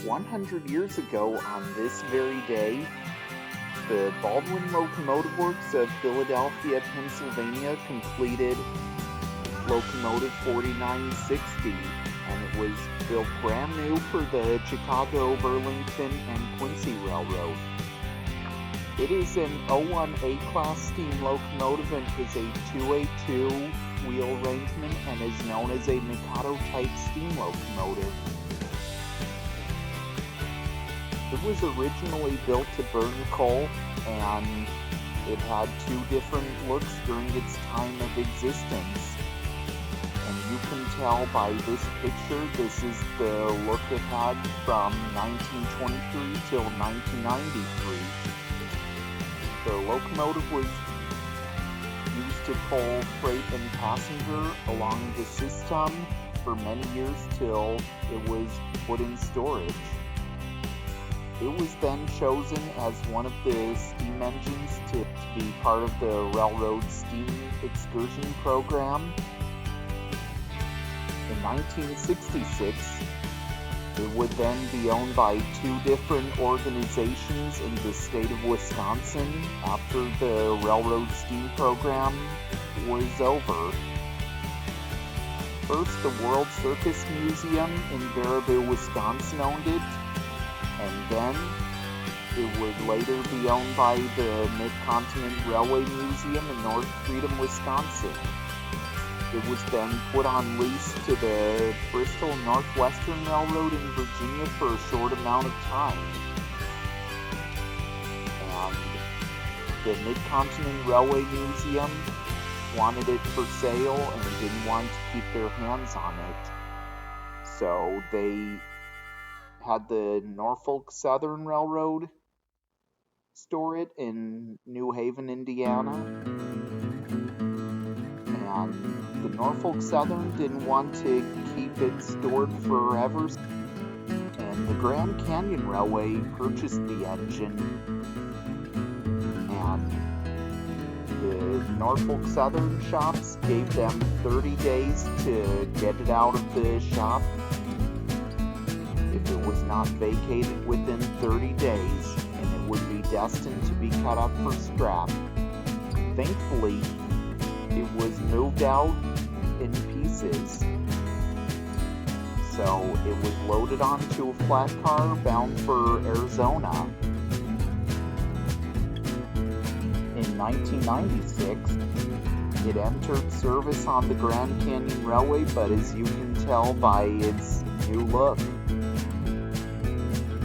100 years ago on this very day, the Baldwin Locomotive Works of Philadelphia, Pennsylvania completed locomotive 4960, and it was built brand new for the Chicago, Burlington, and Quincy Railroad. It is an 01A class steam locomotive and is a 2A2 wheel arrangement and is known as a Mikado type steam locomotive. It was originally built to burn coal, and it had two different looks during its time of existence. And you can tell by this picture, this is the look it had from 1923 till 1993. The locomotive was used to pull freight and passenger along the system for many years till it was put in storage. It was then chosen as one of the steam engines to be part of the railroad steam excursion program. In 1966, it would then be owned by two different organizations in the state of Wisconsin after the railroad steam program was over. First, the World Circus Museum in Baraboo, Wisconsin owned it, and then it would later be owned by the Mid-Continent Railway Museum in North Freedom, Wisconsin. It was then put on lease to the Bristol Northwestern Railroad in Virginia for a short amount of time. And the Mid-Continent Railway Museum wanted it for sale and didn't want to keep their hands on it. So they had the Norfolk Southern Railroad store it in New Haven, Indiana. And the Norfolk Southern didn't want to keep it stored forever, and the Grand Canyon Railway purchased the engine, and the Norfolk Southern shops gave them 30 days to get it out of the shop. If it was not vacated within 30 days, and it would be destined to be cut up for scrap. Thankfully, it was moved out in pieces. So it was loaded onto a flat car bound for Arizona. In 1996, it entered service on the Grand Canyon Railway, but as you can tell by its new look,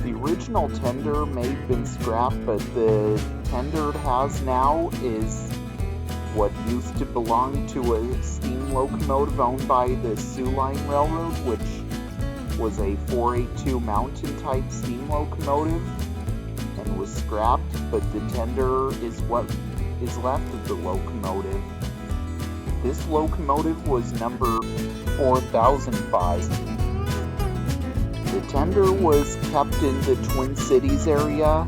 the original tender may have been scrapped, but the tender it has now is what used to belong to a steam locomotive owned by the Sioux Line Railroad, which was a 482 mountain type steam locomotive and was scrapped, but the tender is what is left of the locomotive. This locomotive was number 4005. The tender was kept in the Twin Cities area,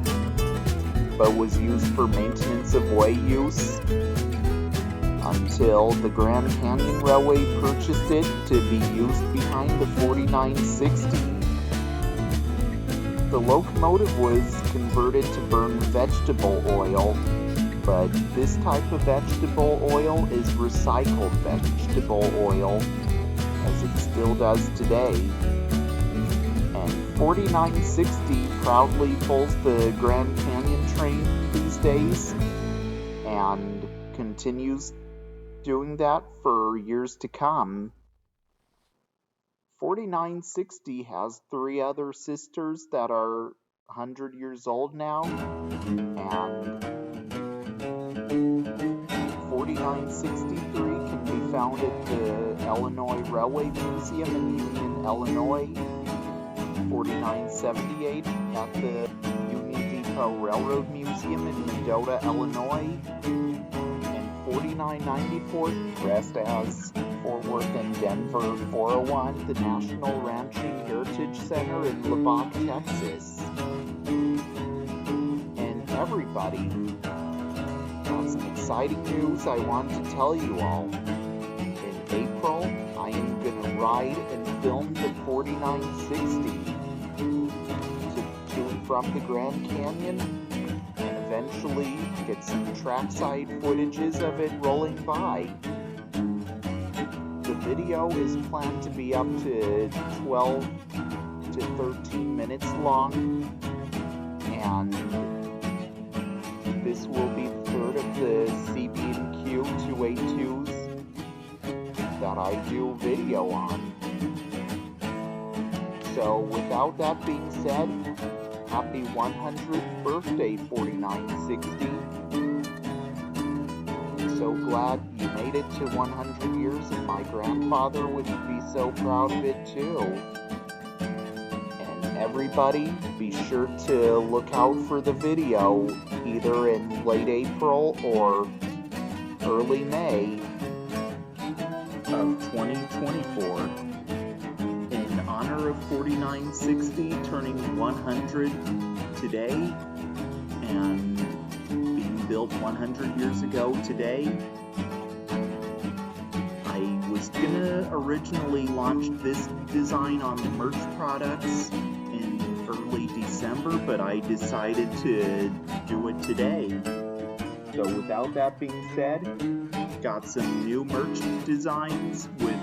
but was used for maintenance of way use until the Grand Canyon Railway purchased it to be used behind the 4960. The locomotive was converted to burn vegetable oil, but this type of vegetable oil is recycled vegetable oil, as it still does today. And 4960 proudly pulls the Grand Canyon train these days, and continues doing that for years to come. 4960 has three other sisters that are 100 years old now, and 4963 can be found at the Illinois Railway Museum in Union, Illinois, 4978 at the Union Depot Railroad Museum in Mendota, Illinois, 4994, dressed as Fort Worth and Denver 401, the National Ranching Heritage Center in Lubbock, Texas. And everybody, got some exciting news I want to tell you all. In April, I am going to ride and film the 4960. from the Grand Canyon and eventually get some trackside footages of it rolling by. The video is planned to be up to 12 to 13 minutes long, and this will be the third of the CB&Q 282s that I do video on. So without that being said, happy 100th birthday 4960. I'm so glad you made it to 100 years, and my grandfather would be so proud of it too. And everybody, be sure to look out for the video either in late April or early May of 2024. In honor of 4960 turning 100 today and being built 100 years ago today, I was gonna originally launch this design on the merch products in early December, but I decided to do it today. So without that being said, got some new merch designs with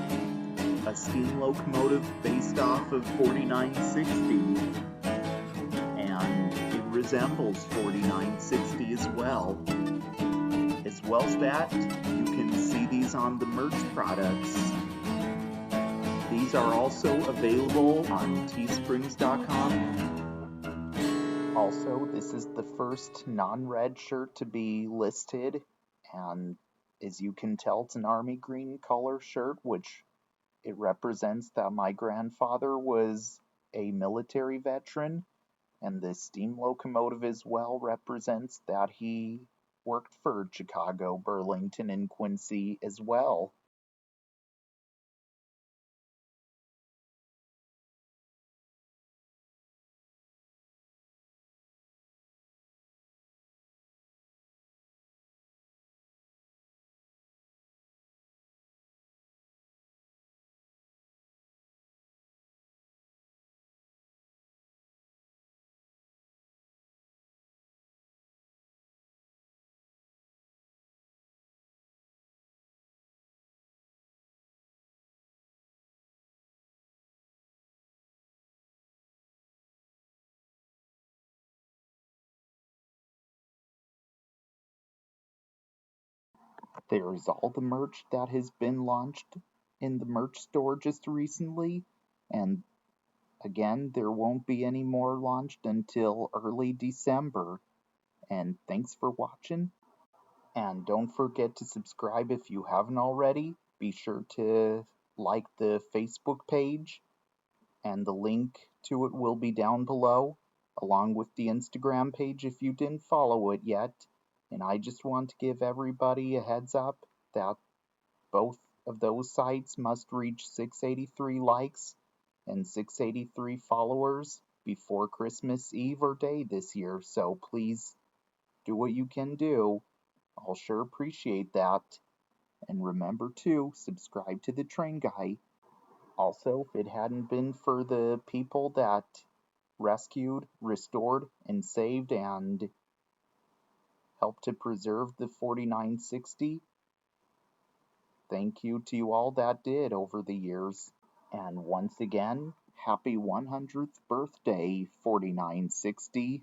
a steam locomotive based off of 4960, and it resembles 4960 as well. As well as that, you can see these on the merch products. These are also available on teesprings.com. Also, this is the first non-red shirt to be listed, and as you can tell, it's an army green color shirt, which it represents that my grandfather was a military veteran, and this steam locomotive as well represents that he worked for Chicago, Burlington, and Quincy as well. There is all the merch that has been launched in the merch store just recently, and again, there won't be any more launched until early December. And thanks for watching, and don't forget to subscribe if you haven't already. Be sure to like the Facebook page, and the link to it will be down below, along with the Instagram page if you didn't follow it yet. And I just want to give everybody a heads up that both of those sites must reach 683 likes and 683 followers before Christmas Eve or day this year, so please do what you can do. I'll sure appreciate that. And remember to subscribe to the Train Guy. Also, if it hadn't been for the people that rescued, restored, and saved and helped to preserve the 4960, thank you to you all that did over the years. And once again, happy 100th birthday, 4960.